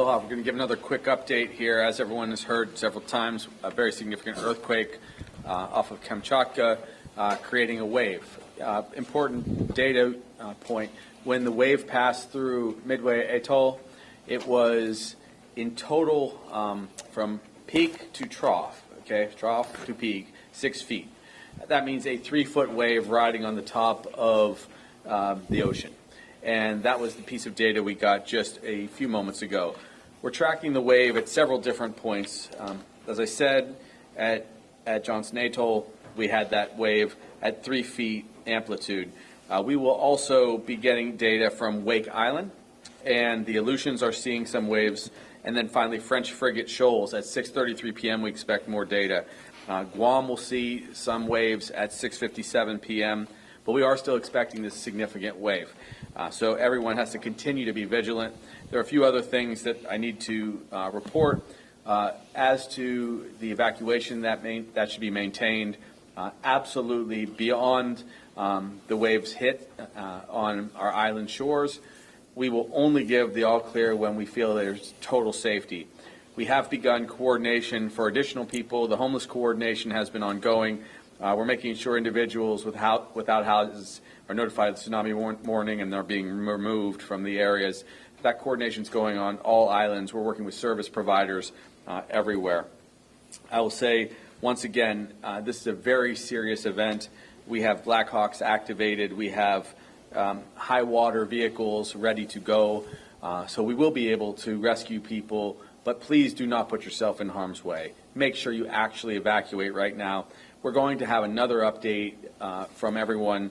Aloha. We're going to give another quick update here. As everyone has heard several times, a very significant earthquake off of Kamchatka creating a wave. Important data point, when the wave passed through Midway Atoll, it was in total from peak to trough, okay, trough to peak, 6 feet. That means a 3-foot wave riding on the top of the ocean. And that was the piece of data we got just a few moments ago. We're tracking the wave at several different points. As I said, at Johnson Atoll, we had that wave at 3 feet amplitude. We will also be getting data from Wake Island, and the Aleutians are seeing some waves. And then finally, French Frigate Shoals at 6:33 p.m. we expect more data. Guam will see some waves at 6:57 p.m., but we are still expecting this significant wave. So everyone has to continue to be vigilant. There are a few other things that I need to report. As to the evacuation, that should be maintained absolutely beyond the waves hit on our island shores. We will only give the all clear when we feel there's total safety. We have begun coordination for additional people. The homeless coordination has been ongoing. We're making sure individuals without houses are notified of the tsunami warning and they're being removed from the areas. That coordination is going on all islands. We're working with service providers everywhere. I will say, once again, this is a very serious event. We have Black Hawks activated. We have high water vehicles ready to go. So we will be able to rescue people, but please do not put yourself in harm's way. Make sure you actually evacuate right now. We're going to have another update from everyone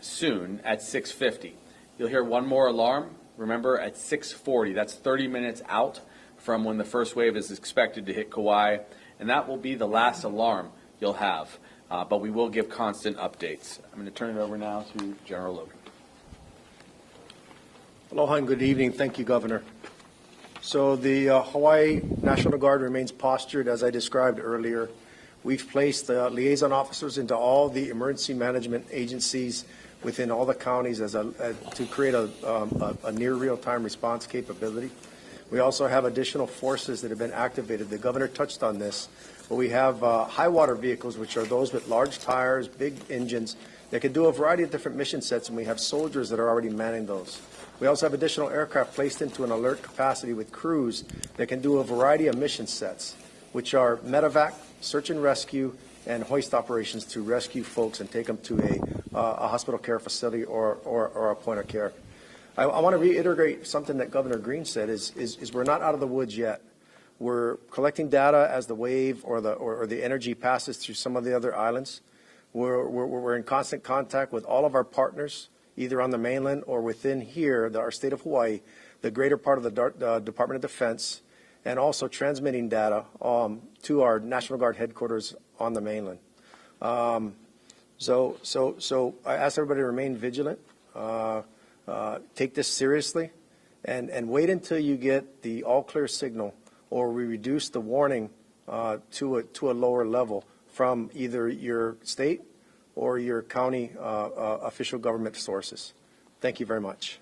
soon at 6:50. You'll hear one more alarm, remember, at 6:40. That's 30 minutes out from when the first wave is expected to hit Kauai, and that will be the last alarm you'll have. But we will give constant updates. I'm going to turn it over now to General Logan. Aloha and good evening. Thank you, Governor. So the Hawaii National Guard remains postured, as I described earlier. We've placed liaison officers into all the emergency management agencies within all the counties to create a near real-time response capability. We also have additional forces that have been activated. The Governor touched on this, but we have high water vehicles, which are those with large tires, big engines, that can do a variety of different mission sets, and we have soldiers that are already manning those. We also have additional aircraft placed into an alert capacity with crews that can do a variety of mission sets, which are medevac, search and rescue, and hoist operations to rescue folks and take them to a hospital care facility or a point of care. I want to reiterate something that Governor Green said is we're not out of the woods yet. We're collecting data as the wave or the energy passes through some of the other islands. We're in constant contact with all of our partners, either on the mainland or within here, our state of Hawaii, the greater part of the Department of Defense, and also transmitting data to our National Guard headquarters on the mainland. So I ask everybody to remain vigilant, take this seriously, and wait until you get the all-clear signal, or we reduce the warning to a lower level from either your state or your county official government sources. Thank you very much.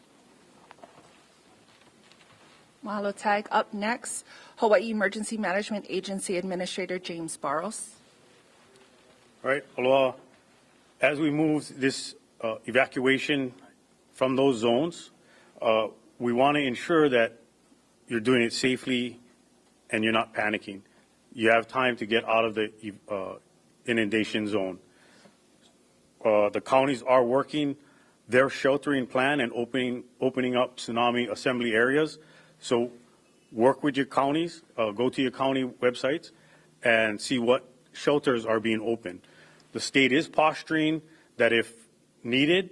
Mahalo Tag. Up next, Hawaii Emergency Management Agency Administrator James Barros. All right, aloha. As we move this evacuation from those zones, we want to ensure that you're doing it safely and you're not panicking. You have time to get out of the inundation zone. The counties are working their sheltering plan and opening up tsunami assembly areas. So work with your counties, go to your county websites and see what shelters are being opened. The state is posturing that if needed,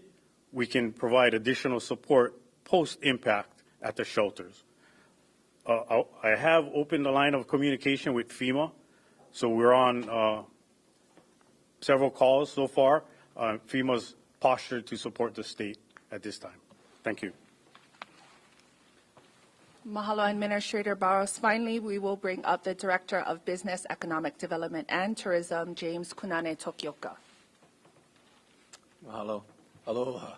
we can provide additional support post-impact at the shelters. I have opened the line of communication with FEMA, so we're on several calls so far. FEMA's postured to support the state at this time. Thank you. Mahalo, Administrator Barros. Finally, we will bring up the Director of Business, Economic Development and Tourism, James Kunane Tokioka. Mahalo. Aloha.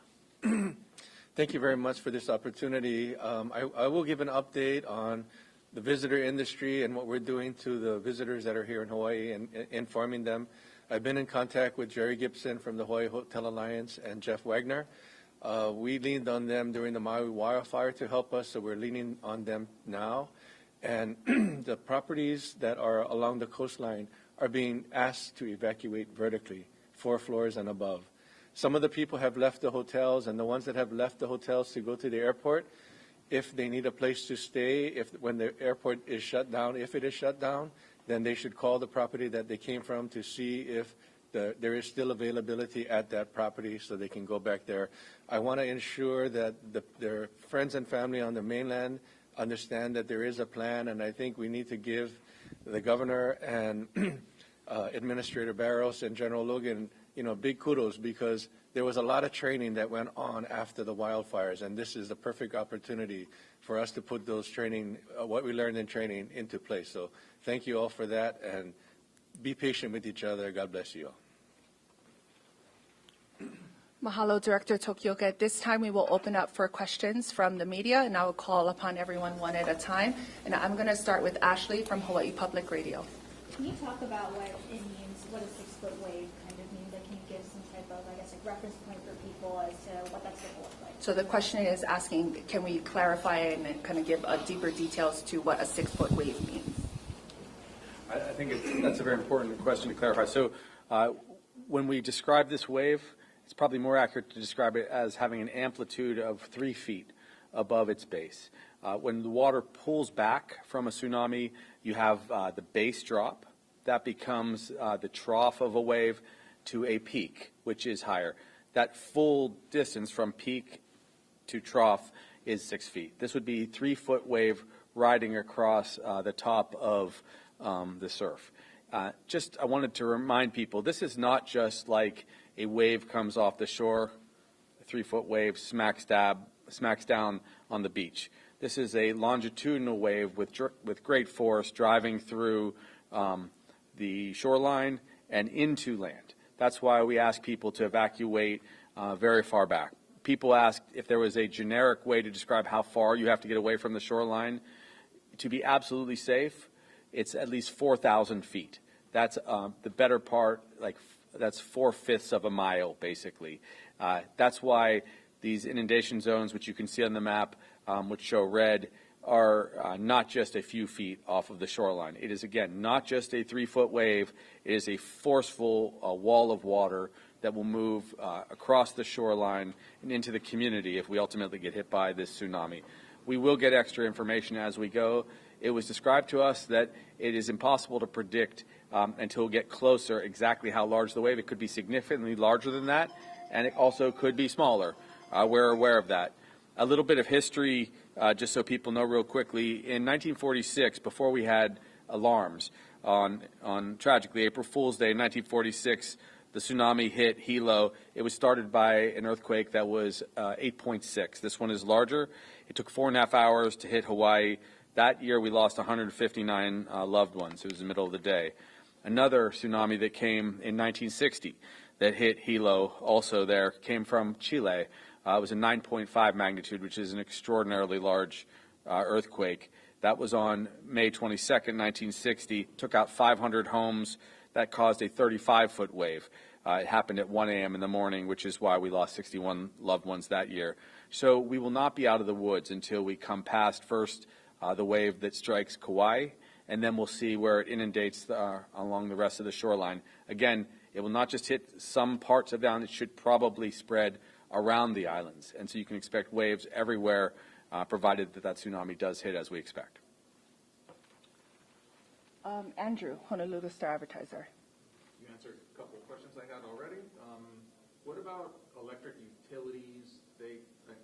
Thank you very much for this opportunity. I will give an update on the visitor industry and what we're doing to the visitors that are here in Hawaii and informing them. I've been in contact with Jerry Gibson from the Hawaii Hotel Alliance and Jeff Wagner. We leaned on them during the Maui wildfire to help us, so we're leaning on them now. And the properties that are along the coastline are being asked to evacuate vertically, 4 floors and above. Some of the people have left the hotels, and the ones that have left the hotels to go to the airport, if they need a place to stay, when the airport is shut down, if it is shut down, then they should call the property that they came from to see if there is still availability at that property so they can go back there. I want to ensure that their friends and family on the mainland understand that there is a plan, and I think we need to give the governor and Administrator Barros and General Logan, big kudos, because there was a lot of training that went on after the wildfires, and this is the perfect opportunity for us to put those training, what we learned in training, into place. So thank you all for that, and be patient with each other. God bless you all. Mahalo, Director Tokioka. At this time, we will open up for questions from the media, and I will call upon everyone one at a time. And I'm going to start with Ashley from Hawaii Public Radio. Can you talk about what it means, what a 6-foot wave kind of means? Like, can you give some type of, reference point for people as to what that's going to look like? So the question is asking, can we clarify and kind of give deeper details to what a 6-foot wave means? I think that's a very important question to clarify. So when we describe this wave, it's probably more accurate to describe it as having an amplitude of 3 feet above its base. When the water pulls back from a tsunami, you have the base drop. That becomes the trough of a wave to a peak, which is higher. That full distance from peak to trough is 6 feet. This would be 3-foot wave riding across the top of the surf. I wanted to remind people, this is not just like a wave comes off the shore, a 3-foot wave smacks down on the beach. This is a longitudinal wave with great force driving through the shoreline and into land. That's why we ask people to evacuate very far back. People asked if there was a generic way to describe how far you have to get away from the shoreline. To be absolutely safe, it's at least 4,000 feet. That's the better part, that's 4/5 of a mile, basically. That's why these inundation zones, which you can see on the map, which show red, are not just a few feet off of the shoreline. It is, again, not just a 3-foot wave. It is a forceful wall of water that will move across the shoreline and into the community if we ultimately get hit by this tsunami. We will get extra information as we go. It was described to us that it is impossible to predict until we get closer exactly how large the wave. It could be significantly larger than that, and it also could be smaller. We're aware of that. A little bit of history, just so people know real quickly. In 1946, before we had alarms, on tragically April Fool's Day in 1946, the tsunami hit Hilo. It was started by an earthquake that was 8.6. This one is larger. It took 4.5 hours to hit Hawaii. That year we lost 159 loved ones. It was the middle of the day. Another tsunami that came in 1960 that hit Hilo, also there, came from Chile. It was a 9.5 magnitude, which is an extraordinarily large earthquake. That was on May 22nd, 1960. Took out 500 homes. That caused a 35-foot wave. It happened at 1 a.m. in the morning, which is why we lost 61 loved ones that year. So we will not be out of the woods until we come past first the wave that strikes Kauai, and then we'll see where it inundates along the rest of the shoreline. Again, it will not just hit some parts of the island. It should probably spread around the islands. And so you can expect waves everywhere, provided that tsunami does hit as we expect. Andrew, Honolulu Star Advertiser. You answered a couple of questions I had already. What about electric utilities?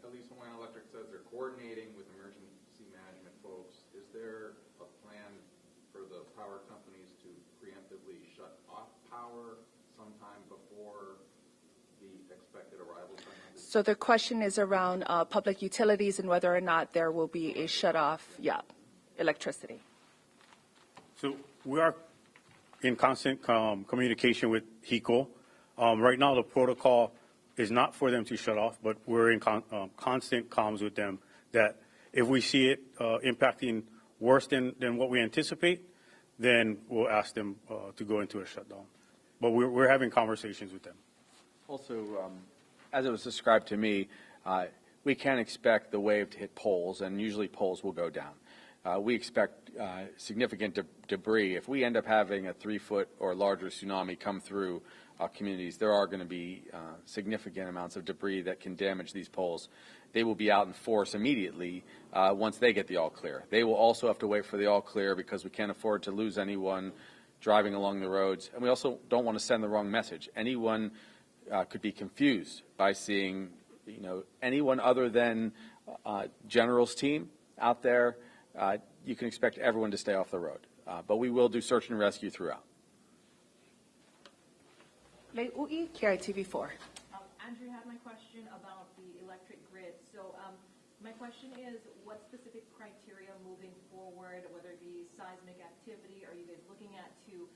At least Hawaiian Electric says they're coordinating with emergency management folks. Is there a plan for the power companies to preemptively shut off power sometime before the expected arrival time? So the question is around public utilities and whether or not there will be a shut-off, electricity. So we are in constant communication with HECO. Right now, the protocol is not for them to shut off, but we're in constant comms with them that if we see it impacting worse than what we anticipate, then we'll ask them to go into a shutdown. But we're having conversations with them. Also, as it was described to me, we can expect the wave to hit poles, and usually poles will go down. We expect significant debris. If we end up having a 3-foot or larger tsunami come through communities, there are going to be significant amounts of debris that can damage these poles. They will be out in force immediately once they get the all clear. They will also have to wait for the all clear because we can't afford to lose anyone driving along the roads. And we also don't want to send the wrong message. Anyone could be confused by seeing, anyone other than General's team out there. You can expect everyone to stay off the road. But we will do search and rescue throughout. Lei Ui, KITV4. Andrew had my question about the electric grid. So my question is, what specific criteria moving forward, whether it be seismic activity, are you guys looking at to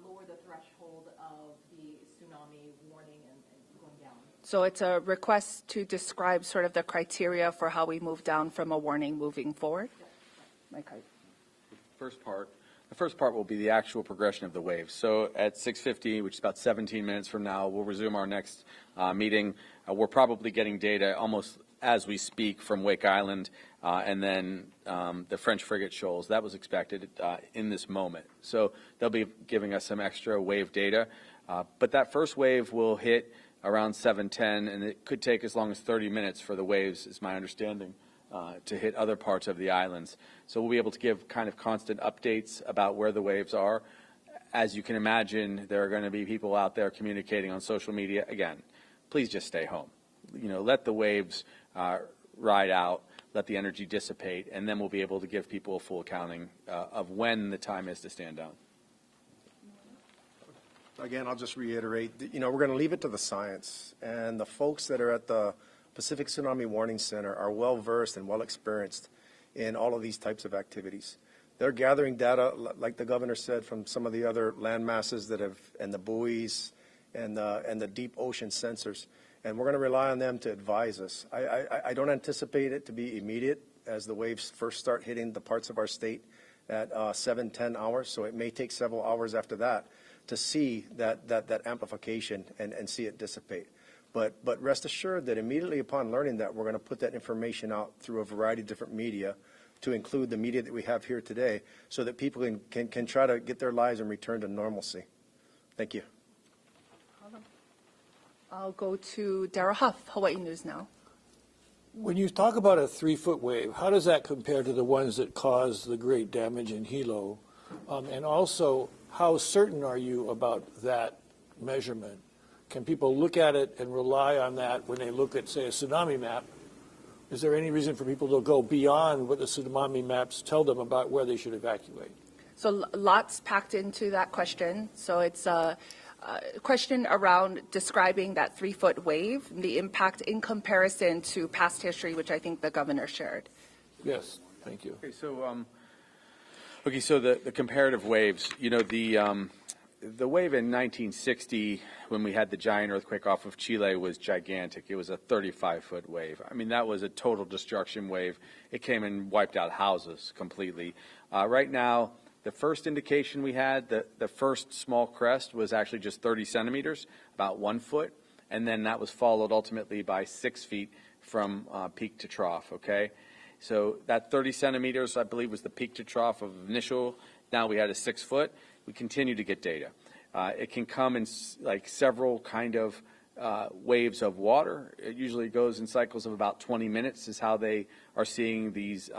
lower the threshold of the tsunami warning and going down? So it's a request to describe sort of the criteria for how we move down from a warning moving forward? Mike, The first part will be the actual progression of the waves. So at 6:50, which is about 17 minutes from now, we'll resume our next meeting. We're probably getting data almost as we speak from Wake Island and then the French frigate shoals. That was expected in this moment. So they'll be giving us some extra wave data. But that first wave will hit around 7:10, and it could take as long as 30 minutes for the waves, is my understanding, to hit other parts of the islands. So we'll be able to give kind of constant updates about where the waves are. As you can imagine, there are going to be people out there communicating on social media. Again, please just stay home. Let the waves ride out, let the energy dissipate, and then we'll be able to give people a full accounting of when the time is to stand down. Again, I'll just reiterate, we're going to leave it to the science. And the folks that are at the Pacific Tsunami Warning Center are well-versed and well-experienced in all of these types of activities. They're gathering data, like the governor said, from some of the other land masses and the buoys and the deep ocean sensors. And we're going to rely on them to advise us. I don't anticipate it to be immediate as the waves first start hitting the parts of our state at 7-10 hours. So it may take several hours after that to see that amplification and see it dissipate. But rest assured that immediately upon learning that, we're going to put that information out through a variety of different media, to include the media that we have here today, so that people can try to get their lives and return to normalcy. Thank you. I'll go to Darrell Huff, Hawaii News Now. When you talk about a 3-foot wave, how does that compare to the ones that caused the great damage in Hilo? And also, how certain are you about that measurement? Can people look at it and rely on that when they look at, say, a tsunami map? Is there any reason for people to go beyond what the tsunami maps tell them about where they should evacuate? So lots packed into that question. So it's a question around describing that 3-foot wave, and the impact in comparison to past history, which I think the governor shared. Yes, thank you. Okay, so the comparative waves, the wave in 1960, when we had the giant earthquake off of Chile, was gigantic. It was a 35-foot wave. I mean, that was a total destruction wave. It came and wiped out houses completely. Right now, the first indication we had, the first small crest was actually just 30 centimeters, about 1 foot, and then that was followed ultimately by 6 feet from peak to trough, okay? So that 30 centimeters, I believe, was the peak to trough of initial. Now we had a 6 foot. We continue to get data. It can come in like several kind of waves of water. It usually goes in cycles of about 20 minutes is how they are seeing these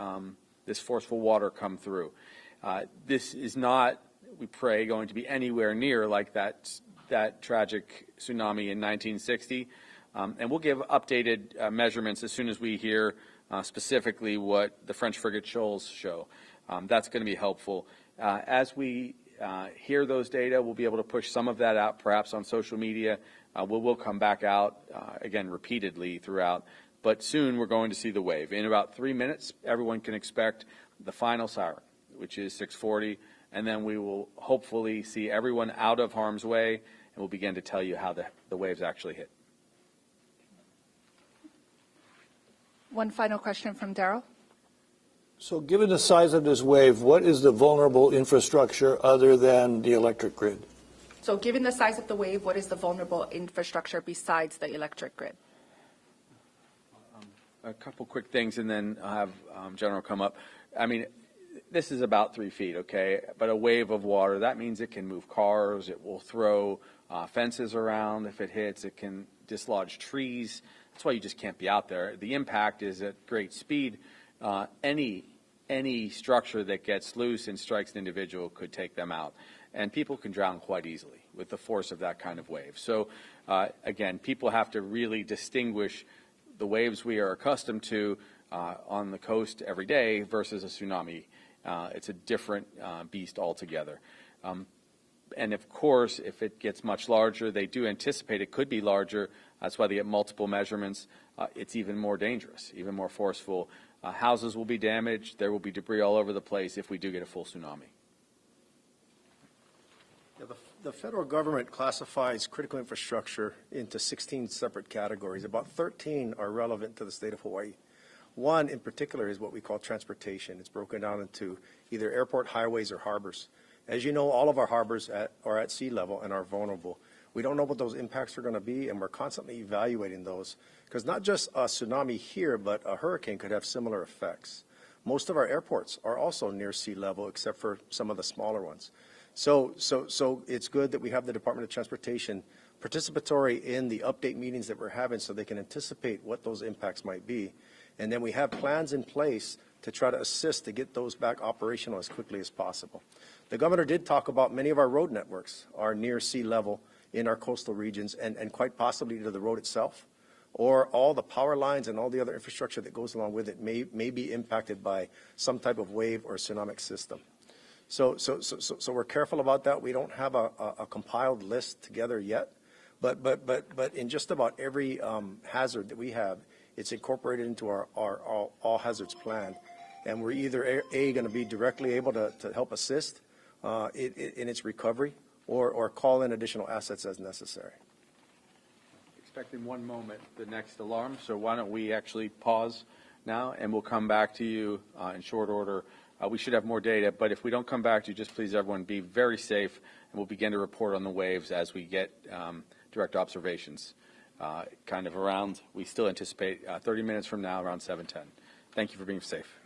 this forceful water come through. This is not, we pray, going to be anywhere near like that tragic tsunami in 1960. And we'll give updated measurements as soon as we hear specifically what the French frigate shoals show. That's going to be helpful. As we hear those data, we'll be able to push some of that out, perhaps on social media. We'll come back out, again, repeatedly throughout. But soon we're going to see the wave. In about 3 minutes, everyone can expect the final siren, which is 6:40, and then we will hopefully see everyone out of harm's way, and we'll begin to tell you how the waves actually hit. One final question from Daryl. So given the size of this wave, what is the vulnerable infrastructure other than the electric grid? So given the size of the wave, what is the vulnerable infrastructure besides the electric grid? A couple quick things, and then I'll have General come up. I mean, this is about 3 feet, okay? But a wave of water, that means it can move cars, it will throw fences around if it hits, it can dislodge trees. That's why you just can't be out there. The impact is at great speed. Any structure that gets loose and strikes an individual could take them out. And people can drown quite easily with the force of that kind of wave. So, again, people have to really distinguish the waves we are accustomed to on the coast every day versus a tsunami. It's a different beast altogether. And of course, if it gets much larger, they do anticipate it could be larger. That's why they get multiple measurements. It's even more dangerous, even more forceful. Houses will be damaged. There will be debris all over the place if we do get a full tsunami. Yeah, the federal government classifies critical infrastructure into 16 separate categories. About 13 are relevant to the state of Hawaii. One in particular is what we call transportation. It's broken down into either airport highways or harbors. As you know, all of our harbors are at sea level and are vulnerable. We don't know what those impacts are going to be, and we're constantly evaluating those, because not just a tsunami here, but a hurricane could have similar effects. Most of our airports are also near sea level, except for some of the smaller ones. So it's good that we have the Department of Transportation participatory in the update meetings that we're having so they can anticipate what those impacts might be. And then we have plans in place to try to assist to get those back operational as quickly as possible. The governor did talk about many of our road networks are near sea level in our coastal regions, and quite possibly to the road itself, or all the power lines and all the other infrastructure that goes along with it may be impacted by some type of wave or tsunamic system. So we're careful about that. We don't have a compiled list together yet, but in just about every hazard that we have, it's incorporated into our all hazards plan, and we're either going to be directly able to help assist in its recovery, or call in additional assets as necessary. Expecting one moment, the next alarm, so why don't we actually pause now, and we'll come back to you in short order. We should have more data, but if we don't come back to you, just please, everyone, be very safe, and we'll begin to report on the waves as we get direct observations. Kind of around, we still anticipate 30 minutes from now, around 7:10. Thank you for being safe.